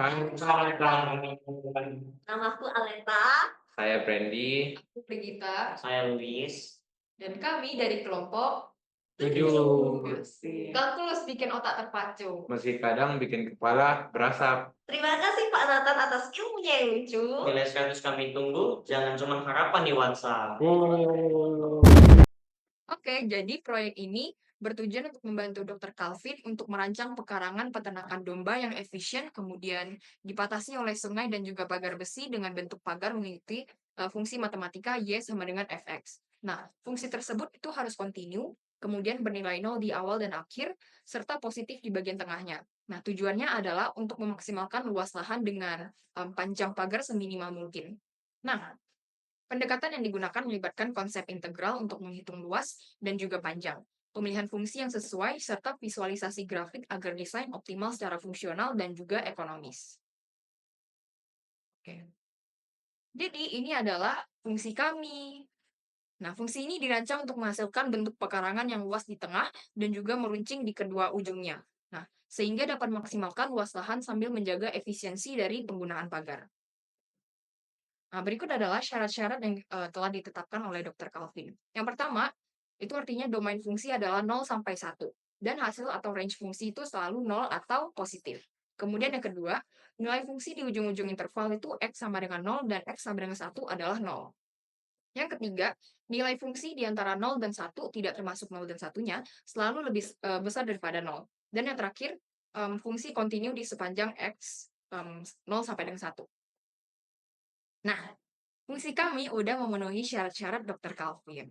Hai, Namaku Aleta. saya Brandy. Aku Brigita, Saya Luis. dan kami dari kelompok Tujuh. Kalkulus bikin otak terpacu. Meski kadang bikin kepala berasap. Terima kasih Pak Nathan atas ilmunya yang lucu. Nilai 100 kami tunggu, jangan cuma harapan di WhatsApp. Oke, jadi proyek ini bertujuan untuk membantu Dr. Calvin untuk merancang pekarangan peternakan domba yang efisien, kemudian dipatasi oleh sungai dan juga pagar besi dengan bentuk pagar mengikuti fungsi matematika Y sama dengan Fx. Nah, fungsi tersebut itu harus kontinu, kemudian bernilai 0 di awal dan akhir, serta positif di bagian tengahnya. Nah, tujuannya adalah untuk memaksimalkan luas lahan dengan panjang pagar seminimal mungkin. Nah, pendekatan yang digunakan melibatkan konsep integral untuk menghitung luas dan juga panjang, pemilihan fungsi yang sesuai, serta visualisasi grafik agar desain optimal secara fungsional dan juga ekonomis. Oke. Jadi ini adalah fungsi kami. Nah, fungsi ini dirancang untuk menghasilkan bentuk pekarangan yang luas di tengah dan juga meruncing di kedua ujungnya. Nah, sehingga dapat memaksimalkan luas lahan sambil menjaga efisiensi dari penggunaan pagar. Nah, berikut adalah syarat-syarat yang telah ditetapkan oleh Dr. Calvin. Yang pertama, itu artinya domain fungsi adalah 0 sampai 1. Dan hasil atau range fungsi itu selalu 0 atau positif. Kemudian yang kedua, nilai fungsi di ujung-ujung interval itu X sama dengan 0 dan X sama dengan 1 adalah 0. Yang ketiga, nilai fungsi di antara 0 dan 1 tidak termasuk 0 dan 1-nya selalu lebih besar daripada 0. Dan yang terakhir, fungsi kontinu di sepanjang X 0 sampai dengan 1. Nah, fungsi kami udah memenuhi syarat-syarat Dr. Calvin.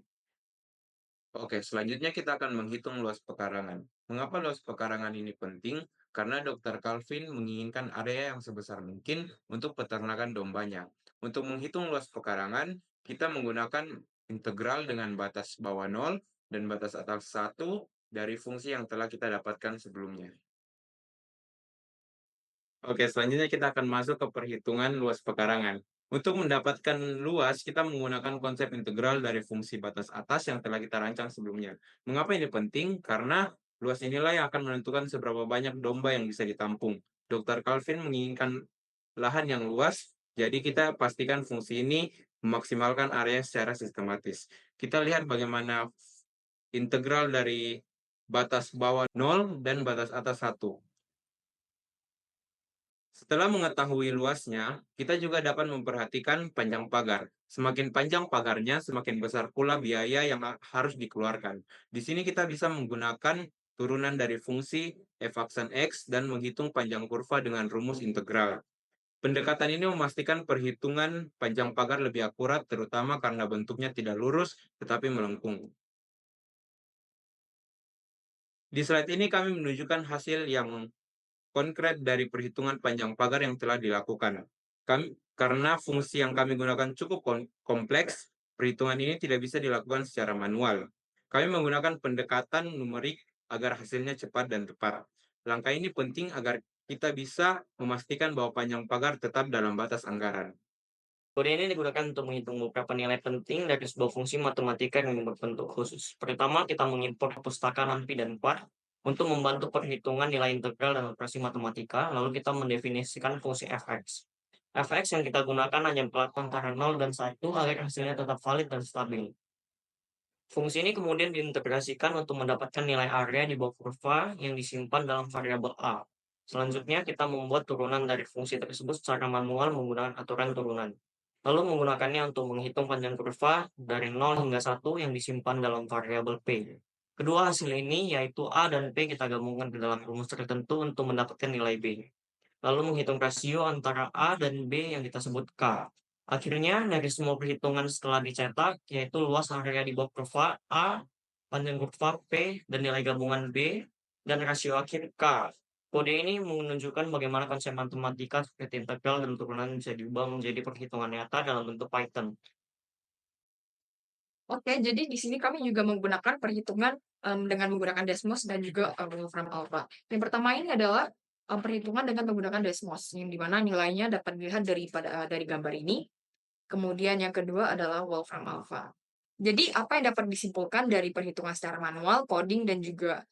Oke, selanjutnya kita akan menghitung luas pekarangan. Mengapa luas pekarangan ini penting? Karena Dr. Calvin menginginkan area yang sebesar mungkin untuk peternakan dombanya. Untuk menghitung luas pekarangan, kita menggunakan integral dengan batas bawah 0 dan batas atas 1 dari fungsi yang telah kita dapatkan sebelumnya. Oke, selanjutnya kita akan masuk ke perhitungan luas pekarangan. Untuk mendapatkan luas, kita menggunakan konsep integral dari fungsi batas atas yang telah kita rancang sebelumnya. Mengapa ini penting? Karena luas inilah yang akan menentukan seberapa banyak domba yang bisa ditampung. Dr. Calvin menginginkan lahan yang luas, jadi kita pastikan fungsi ini memaksimalkan area secara sistematis. Kita lihat bagaimana integral dari batas bawah 0 dan batas atas 1. Setelah mengetahui luasnya, kita juga dapat memperhatikan panjang pagar. Semakin panjang pagarnya, semakin besar pula biaya yang harus dikeluarkan. Di sini kita bisa menggunakan turunan dari fungsi f aksen x dan menghitung panjang kurva dengan rumus integral. Pendekatan ini memastikan perhitungan panjang pagar lebih akurat, terutama karena bentuknya tidak lurus tetapi melengkung. Di slide ini kami menunjukkan hasil yang konkret dari perhitungan panjang pagar yang telah dilakukan. Karena fungsi yang kami gunakan cukup kompleks, perhitungan ini tidak bisa dilakukan secara manual. Kami menggunakan pendekatan numerik agar hasilnya cepat dan tepat. Langkah ini penting agar kita bisa memastikan bahwa panjang pagar tetap dalam batas anggaran. Kode ini digunakan untuk menghitung beberapa nilai penting dari sebuah fungsi matematika yang berbentuk khusus. Pertama, kita mengimport perpustakaan ANPI dan PAR untuk membantu perhitungan nilai integral dan operasi matematika, lalu kita mendefinisikan fungsi fx. Fx yang kita gunakan hanya berlaku antara 0 dan 1 agar hasilnya tetap valid dan stabil. Fungsi ini kemudian diintegrasikan untuk mendapatkan nilai area di bawah kurva yang disimpan dalam variabel A. Selanjutnya, kita membuat turunan dari fungsi tersebut secara manual menggunakan aturan turunan. Lalu menggunakannya untuk menghitung panjang kurva dari 0 hingga 1 yang disimpan dalam variabel P. Kedua hasil ini, yaitu A dan P, kita gabungkan ke dalam rumus tertentu untuk mendapatkan nilai B. Lalu menghitung rasio antara A dan B yang kita sebut K. Akhirnya, dari semua perhitungan setelah dicetak, yaitu luas area di bawah kurva A, panjang kurva P, dan nilai gabungan B, dan rasio akhir K. Kode ini menunjukkan bagaimana konsep matematika seperti integral dan turunan bisa diubah menjadi perhitungan nyata dalam bentuk Python. Oke, jadi di sini kami juga menggunakan perhitungan dengan menggunakan Desmos dan juga Wolfram Alpha. Yang pertama ini adalah perhitungan dengan menggunakan Desmos, yang dimana nilainya dapat dilihat dari gambar ini. Kemudian yang kedua adalah Wolfram Alpha. Jadi apa yang dapat disimpulkan dari perhitungan secara manual, coding, dan juga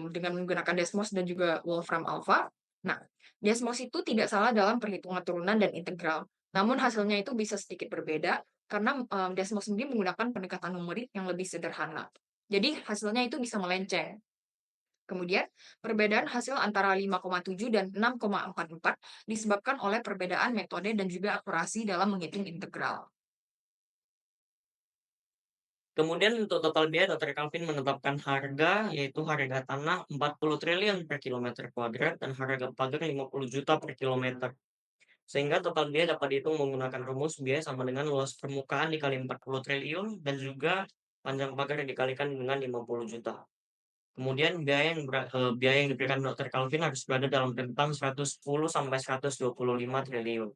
dengan menggunakan Desmos dan juga Wolfram Alpha? Nah, Desmos itu tidak salah dalam perhitungan turunan dan integral, namun hasilnya itu bisa sedikit berbeda karena Desmos sendiri menggunakan pendekatan numerik yang lebih sederhana. Jadi hasilnya itu bisa melenceng. Kemudian, perbedaan hasil antara 5,7 dan 6,44 disebabkan oleh perbedaan metode dan juga akurasi dalam menghitung integral. Kemudian untuk total biaya, Dr. Calvin menetapkan harga, yaitu harga tanah 40 triliun per kilometer kuadrat dan harga pagar 50 juta per kilometer. Sehingga total biaya dapat dihitung menggunakan rumus biaya sama dengan luas permukaan dikali 40 triliun dan juga panjang pagar dikalikan dengan 50 juta. Kemudian biaya yang diberikan Dr. Calvin harus berada dalam rentang 110 sampai 125 triliun.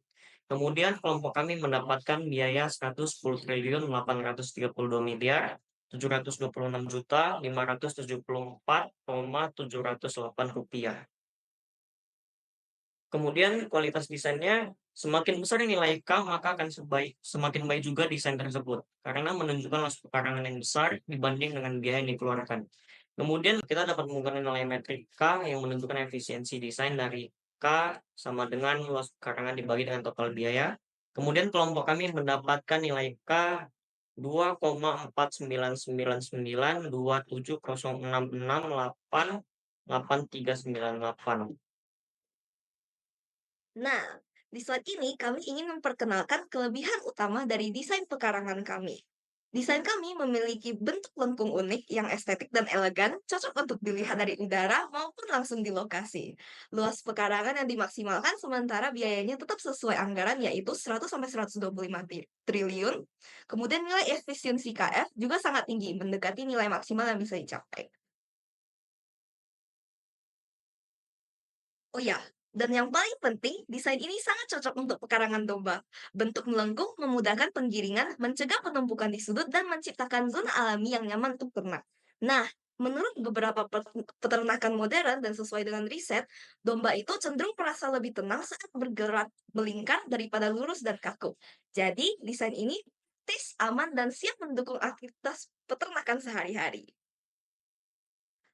Kemudian kelompok kami mendapatkan biaya 110 triliun 832 miliar 726 juta 574,708 rupiah. Kemudian kualitas desainnya semakin besar nilai K, maka akan semakin baik juga desain tersebut karena menunjukkan luas pekarangan yang besar dibanding dengan biaya yang dikeluarkan. Kemudian kita dapat menggunakan nilai metrik K yang menentukan efisiensi desain dari K sama dengan luas pekarangan dibagi dengan total biaya. Kemudian kelompok kami mendapatkan nilai K 2,49927066688398. Nah, di slide ini kami ingin memperkenalkan kelebihan utama dari desain pekarangan kami. Desain kami memiliki bentuk lengkung unik yang estetik dan elegan, cocok untuk dilihat dari udara maupun langsung di lokasi. Luas pekarangan yang dimaksimalkan sementara biayanya tetap sesuai anggaran yaitu 100 sampai 125 triliun. Kemudian nilai efisiensi KF juga sangat tinggi, mendekati nilai maksimal yang bisa dicapai. Oh ya, dan yang paling penting, desain ini sangat cocok untuk pekarangan domba. Bentuk melengkung memudahkan penggiringan, mencegah penumpukan di sudut, dan menciptakan zona alami yang nyaman untuk ternak. Nah, menurut beberapa peternakan modern dan sesuai dengan riset, domba itu cenderung merasa lebih tenang saat bergerak melingkar daripada lurus dan kaku. Jadi, desain ini praktis, aman, dan siap mendukung aktivitas peternakan sehari-hari.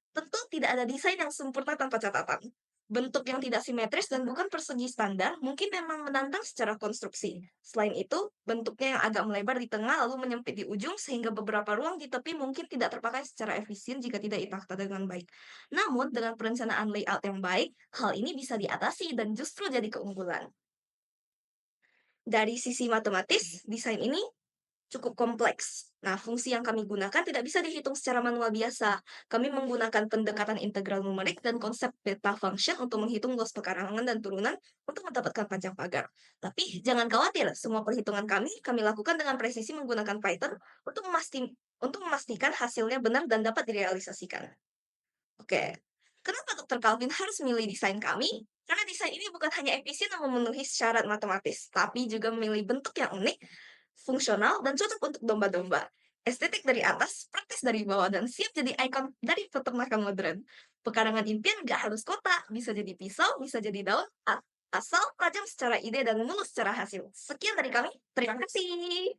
Tentu tidak ada desain yang sempurna tanpa catatan. Bentuk yang tidak simetris dan bukan persegi standar mungkin memang menantang secara konstruksi. Selain itu, bentuknya yang agak melebar di tengah lalu menyempit di ujung sehingga beberapa ruang di tepi mungkin tidak terpakai secara efisien jika tidak ditata dengan baik. Namun, dengan perencanaan layout yang baik, hal ini bisa diatasi dan justru jadi keunggulan. Dari sisi matematis, desain ini cukup kompleks. Nah, fungsi yang kami gunakan tidak bisa dihitung secara manual biasa. Kami menggunakan pendekatan integral numerik dan konsep beta function untuk menghitung luas pekarangan dan turunan untuk mendapatkan panjang pagar. Tapi jangan khawatir, semua perhitungan kami lakukan dengan presisi menggunakan Python untuk memastikan hasilnya benar dan dapat direalisasikan. Oke, kenapa Dr. Calvin harus memilih desain kami? Karena desain ini bukan hanya efisien dan memenuhi syarat matematis, tapi juga memilih bentuk yang unik, fungsional, dan cocok untuk domba-domba. Estetik dari atas, praktis dari bawah, dan siap jadi ikon dari peternakan modern. Pekarangan impian gak harus kotak, bisa jadi pisau, bisa jadi daun, asal tajam secara ide dan mulus secara hasil. Sekian dari kami, terima kasih.